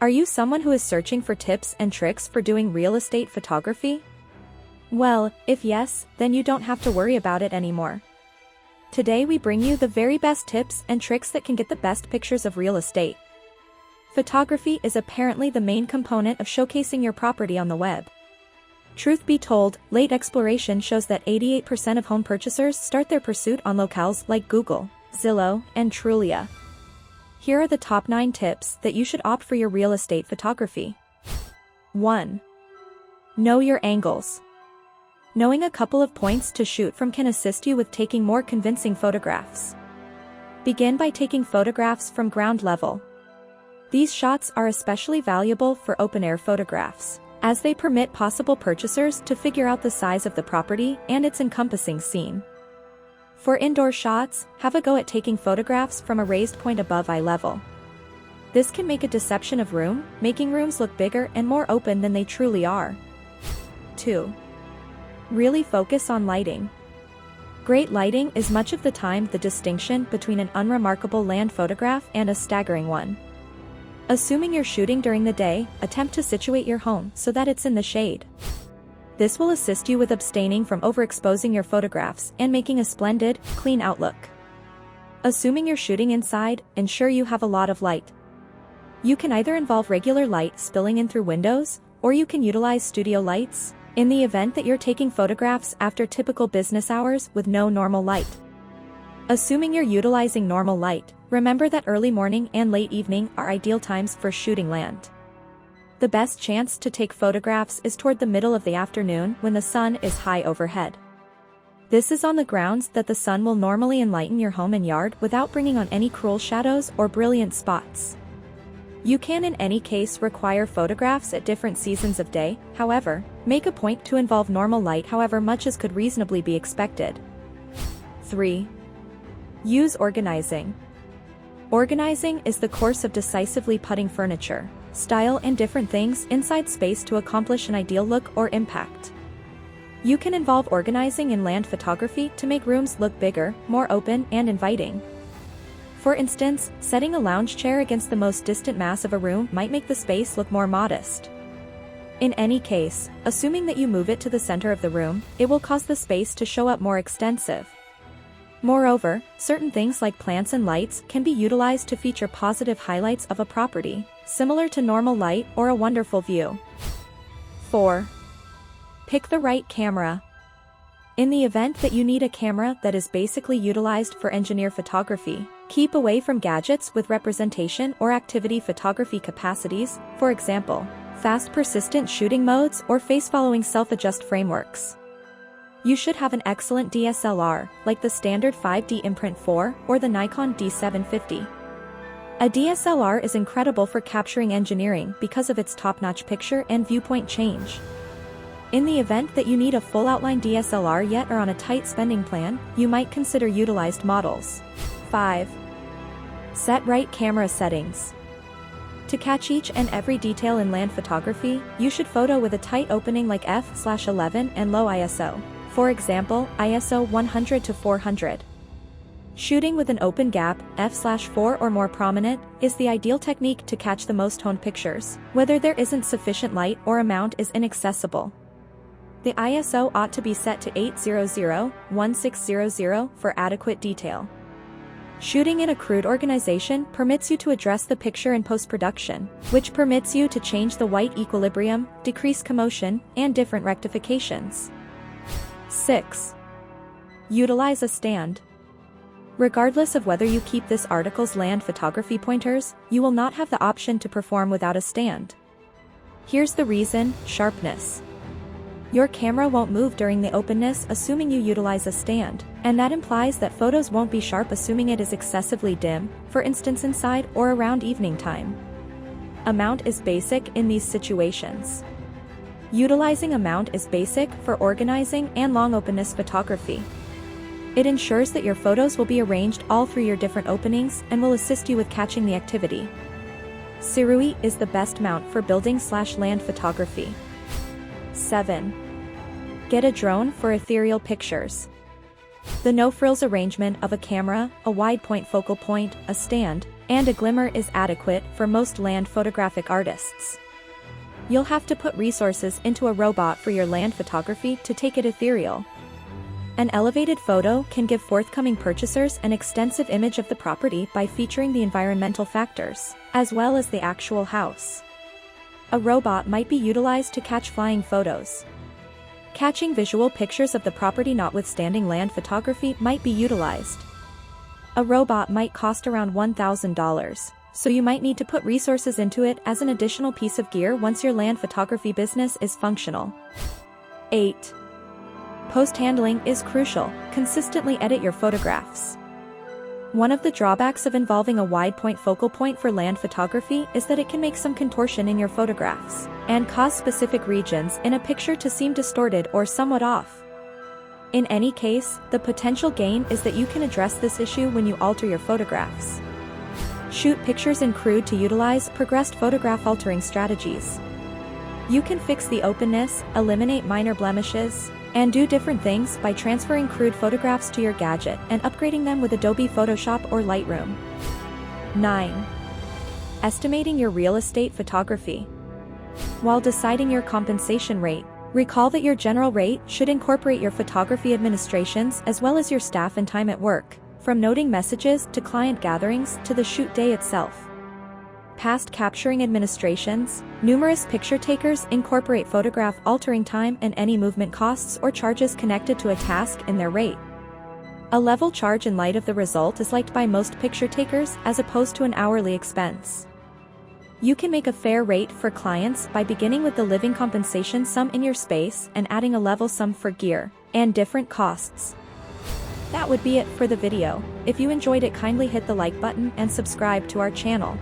Are you someone who is searching for tips and tricks for doing real estate photography? Well, if yes, then you don't have to worry about it anymore. Today we bring you the very best tips and tricks that can get the best pictures of real estate. Photography is apparently the main component of showcasing your property on the web. Truth be told, late exploration shows that 88% of home purchasers start their pursuit on locales like Google, Zillow, and Trulia. Here are the top 9 tips that you should opt for your real estate photography. 1. Know your angles. Knowing a couple of points to shoot from can assist you with taking more convincing photographs. Begin by taking photographs from ground level. These shots are especially valuable for open-air photographs, as they permit possible purchasers to figure out the size of the property and its encompassing scene. For indoor shots, have a go at taking photographs from a raised point above eye level. This can make a deception of room, making rooms look bigger and more open than they truly are. 2. Really focus on lighting. Great lighting is much of the time the distinction between an unremarkable land photograph and a staggering one. Assuming you're shooting during the day, attempt to situate your home so that it's in the shade. This will assist you with abstaining from overexposing your photographs and making a splendid, clean outlook. Assuming you're shooting inside, ensure you have a lot of light. You can either involve regular light spilling in through windows, or you can utilize studio lights, in the event that you're taking photographs after typical business hours with no normal light. Assuming you're utilizing normal light, remember that early morning and late evening are ideal times for shooting land. The best chance to take photographs is toward the middle of the afternoon when the sun is high overhead. This is on the grounds that the sun will normally enlighten your home and yard without bringing on any cruel shadows or brilliant spots. You can in any case require photographs at different seasons of day, however, make a point to involve normal light however much as could reasonably be expected. 3. Use organizing. Organizing is the course of decisively putting furniture, style and different things inside space to accomplish an ideal look or impact. You can involve organizing in land photography to make rooms look bigger, more open and inviting. For instance, setting a lounge chair against the most distant mass of a room might make the space look more modest. In any case, assuming that you move it to the center of the room, it will cause the space to show up more extensive. Moreover, certain things like plants and lights can be utilized to feature positive highlights of a property, similar to normal light or a wonderful view. 4. Pick the right camera. In the event that you need a camera that is basically utilized for engineer photography, keep away from gadgets with representation or activity photography capacities, for example, fast persistent shooting modes or face-following self-adjust frameworks. You should have an excellent DSLR, like the standard 5D Imprint 4 or the Nikon D750. A DSLR is incredible for capturing engineering because of its top-notch picture and viewpoint change. In the event that you need a full outline DSLR yet are on a tight spending plan, you might consider utilized models. 5. Set right camera settings. To catch each and every detail in land photography, you should photo with a tight opening like f/11 and low ISO. For example, ISO 100 to 400. Shooting with an open gap, f/4 or more prominent, is the ideal technique to catch the most toned pictures, whether there isn't sufficient light or a mount is inaccessible. The ISO ought to be set to 800/1600 for adequate detail. Shooting in a crude organization permits you to address the picture in post-production, which permits you to change the white equilibrium, decrease commotion, and different rectifications. 6. Utilize a stand. Regardless of whether you keep this article's land photography pointers, you will not have the option to perform without a stand. Here's the reason: sharpness. Your camera won't move during the openness assuming you utilize a stand, and that implies that photos won't be sharp assuming it is excessively dim, for instance inside or around evening time. A mount is basic in these situations. Utilizing a mount is basic for organizing and long openness photography. It ensures that your photos will be arranged all through your different openings and will assist you with catching the activity. Sirui is the best mount for building/land photography. 7. Get a drone for ethereal pictures. The no-frills arrangement of a camera, a wide-point focal point, a stand, and a glimmer is adequate for most land photographic artists. You'll have to put resources into a robot for your land photography to take it ethereal. An elevated photo can give forthcoming purchasers an extensive image of the property by featuring the environmental factors, as well as the actual house. A robot might be utilized to catch flying photos. Catching visual pictures of the property notwithstanding land photography might be utilized. A robot might cost around $1,000, so you might need to put resources into it as an additional piece of gear once your land photography business is functional. 8. Post-handling is crucial. Consistently edit your photographs. One of the drawbacks of involving a wide-point focal point for land photography is that it can make some contortion in your photographs, and cause specific regions in a picture to seem distorted or somewhat off. In any case, the potential gain is that you can address this issue when you alter your photographs. Shoot pictures in crude to utilize progressed photograph altering strategies. You can fix the openness, eliminate minor blemishes, and do different things by transferring crude photographs to your gadget and upgrading them with Adobe Photoshop or Lightroom. 9. Estimating your real estate photography. While deciding your compensation rate, recall that your general rate should incorporate your photography administrations as well as your staff and time at work, from noting messages to client gatherings to the shoot day itself. Past capturing administrations, numerous picture takers incorporate photograph altering time and any movement costs or charges connected to a task in their rate. A level charge in light of the result is liked by most picture takers as opposed to an hourly expense. You can make a fair rate for clients by beginning with the living compensation sum in your space and adding a level sum for gear and different costs. That would be it for the video. If you enjoyed it, kindly hit the like button and subscribe to our channel.